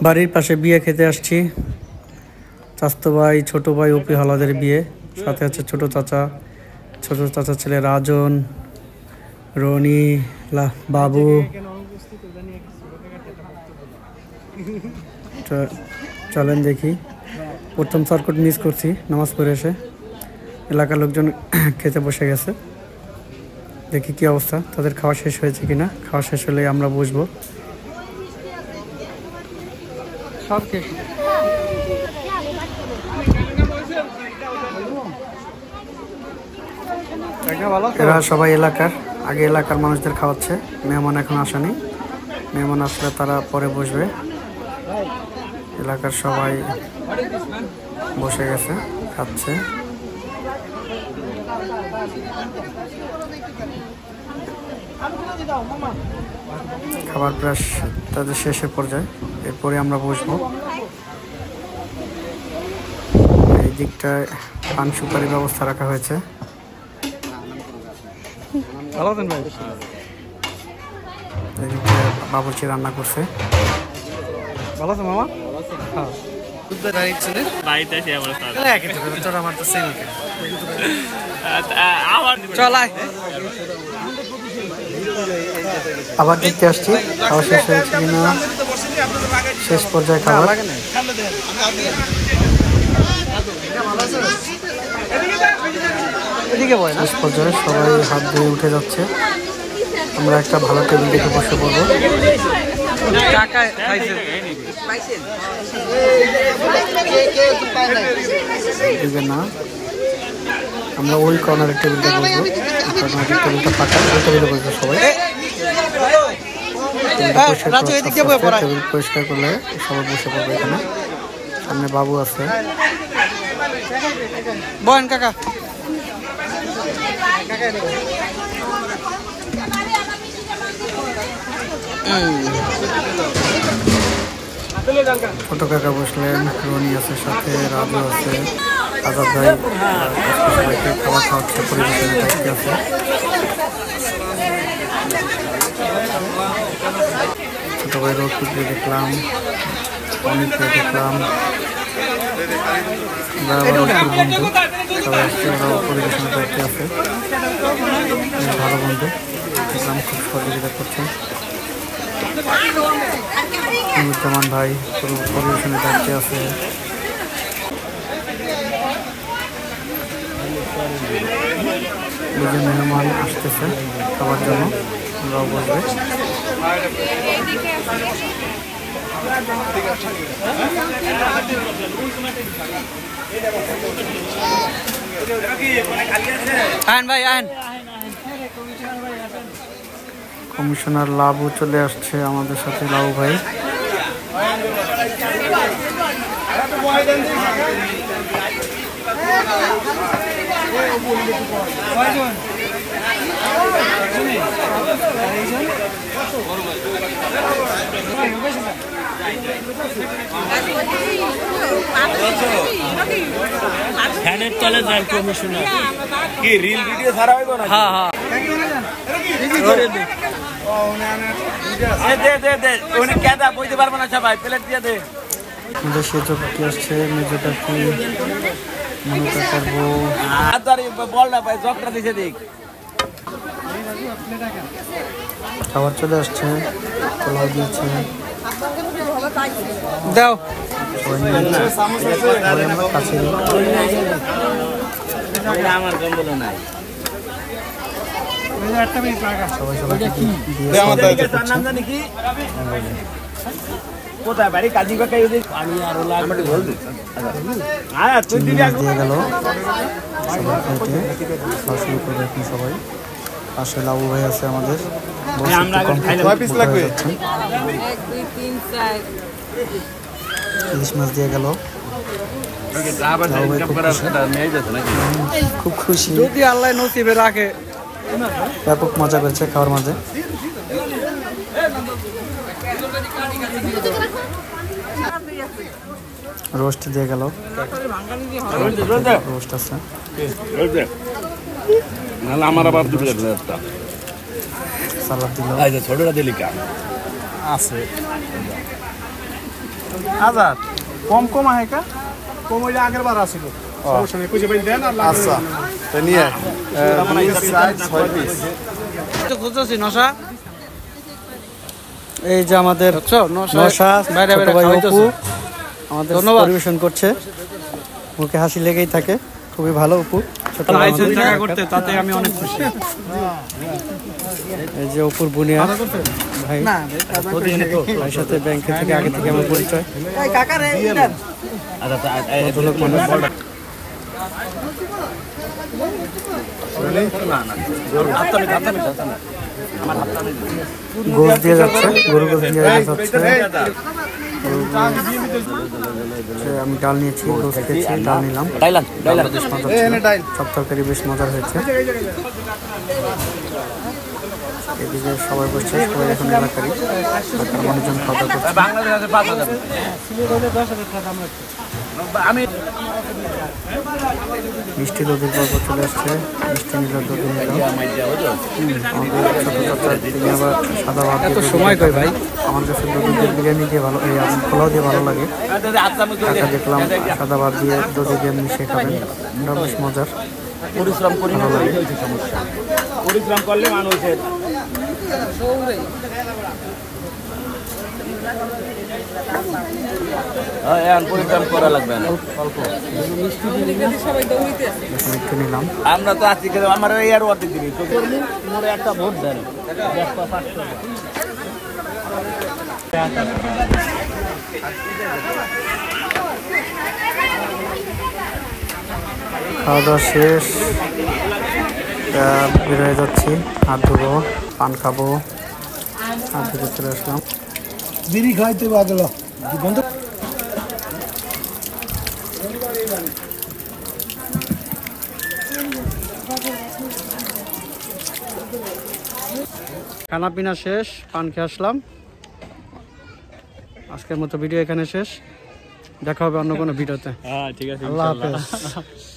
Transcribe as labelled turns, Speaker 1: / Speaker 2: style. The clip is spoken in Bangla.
Speaker 1: বাড়ির পাশে বিয়ে খেতে আসছি। চাচতো ভাই ছোট ভাই ওপি হালাদের বিয়ে, সাথে আছে ছোট চাচার ছেলে রাজন, রনি, বাবু। চলেন দেখি। প্রথম সার্কিট মিস করছি, নামাজ পড়ে এসে এলাকার লোকজন খেতে বসে গেছে। দেখি কি অবস্থা, তাদের খাওয়া শেষ হয়েছে কিনা। খাওয়া শেষ হলে আমরা বসবো। সব এরা সবাই এলাকার মানুষদের খাওয়াচ্ছে। মেহমান এখন আসেনি, মেহমান আসলে তারা পরে বসবে। এলাকার সবাই বসে গেছে, খাচ্ছে। খাবার প্রায় তাদের শেষের পর্যায়ে, এরপরে আমরা বসবো। এই দিকটায় পান সুপারির ব্যবস্থা রাখা হয়েছে। এদিকে বাবুর্চি রান্না করছে। ভালো আছে মামা? আবার দেখতে আসছি খাওয়া শেষ হয়েছে কিনা। শেষ পর্যায়ে খাবার। শেষ পর্যায়ে সবাই হাত ধুয়ে উঠে যাচ্ছে। আমরা একটা ভালো টেবিল দেখে বসে পড়বো। না, আমরা ওই কর্নারের টেবিলটা বসবো। টেবিলটা ফাঁকা, ওই টেবিলে বসবো সবাই। টেবিল পরিষ্কার করলে সবাই বসে পড়বে এখানে। সামনে বাবু আছে। বয়েন কাকা। ছোট কাকা বসলেন, রনি আছে সাথে, রাজু আছে, আজাদ ভাই সবাইকে খাবার খাওয়াচ্ছে, পরিবেশনের দায়িত্বে আছে। ছোট ভাই রফিককে দেখলাম, অনেককে দেখলাম, বন্ধু সবাই আসছে, ওরাও পরিবেশনের দায়িত্বে আছে। ভালো বন্ধু দেখলাম, খুব সহযোগিতা করছে। মুসলমান ভাই পরিবেশনের দায়িত্বে আছে। দুজন মেহমান আসতেছে খাবার জন্য, আমরাও বসবে। কমিশনার লাবু চলে আসছে আমাদের সাথে, লাবু ভাই।
Speaker 2: ফ্যানের তলে যান কমিশনার। কি রিল ভিডিও ছাড়া হইব না? হ্যাঁ হ্যাঁ, বইতে পারবো না সবাই, প্লেট দিয়ে দে।
Speaker 1: আমাদের সেজো কাকি আসছে, মেজো কাকি, মনু কাকার বউ।
Speaker 2: বলটা ভাই জবটা দিছে দেখ।
Speaker 1: খাবার চলে আসছে, পোলাও দিয়েছে, দাও কাছে।
Speaker 2: আমার গম্বল নাই। কোথায় বাড়ি? কাজী কাকা দিয়ে
Speaker 1: গেল। শুরু করবে এখন সবাই। পাশে লাবু ভাই আছে আমাদের। ইলিশ মাছ দিয়ে গেল, খুব খুশি। যদি আল্লাহ নসিবে রাখে, ব্যাপক মজা পেয়েছে খাওয়ার মাঝে। রোস্ট দিয়ে গেল, রোস্ট আছে। সালাদ দিল,
Speaker 2: ছোটটা দিলি আছে। হাজার কম কম আহে কা
Speaker 3: কম হইলে আগের বার আসিল সমস্যা নেই খুঁজে পাই দেন আর
Speaker 2: আচ্ছা তো নিয়ে 6 পিস
Speaker 1: খুঁজছি নশা এই যে আমাদের নশা
Speaker 3: বাইরে
Speaker 1: ছোট ভাই অপু আমাদের
Speaker 3: ধন্যবাদ।
Speaker 1: পরিবেশন করছে মুখে হাসি লেগেই থাকে খুবই ভালো অপু ছোট ভাই আমাদের।
Speaker 3: করতে তাতে আমি অনেক খুশি
Speaker 1: এই যে অপুর বুনিয়া ভাই ভাইয়ের সাথে ব্যাংকে থেকে আগে থেকে আমার পরিচয় ভদ্রলোক মানুষ। গোশ দিয়ে যাচ্ছে গরু গোশ দিয়ে যাচ্ছে আমি ডাল নিয়েছি গোশ খেয়েছি ডাল নিলাম সব তরকারি বেশ মজার হয়েছে এদিকে সবাই বসছে সবাই এখন এলাকারই মানুষজন খাওয়া দাওয়া করছে মিষ্টি দধির পর্ব চলে আসছে মিষ্টি নিল দধি নিল আমাদের ছোট চাচা তিনি আবার সাদা ভাত দিয়ে সময় কই ভাই আমার কাছে দধি দিয়ে বিরিয়ানি দিয়ে ভালো এই পোলাও দিয়ে ভালো লাগে কাকা দেখলাম সাদা ভাত দিয়ে দধি দিয়ে মিশিয়ে খাবেন এটা বেশ মজার
Speaker 2: পরিশ্রম করি না পরিশ্রম করলে মানুষের পরিশ্রম করা লাগবে না
Speaker 1: একটু নিলাম
Speaker 2: আমরা তো আছি আমার এই আর অর্ধেক দিবি মোরে একটা ভোট দেন
Speaker 1: খাওয়া দাওয়া শেষ বের হয়ে যাচ্ছি হাত ধুবো পান খাবো হাত ধুতে চলে আসলাম
Speaker 3: বিড়ি খাইতে বাদল বন্ধু
Speaker 1: খানা পিনা শেষ পান খেয়ে আসলাম আজকের মতো ভিডিও এখানে শেষ দেখা হবে অন্য কোনো ভিডিওতে
Speaker 2: ঠিক আছে
Speaker 1: আল্লাহ হাফেজ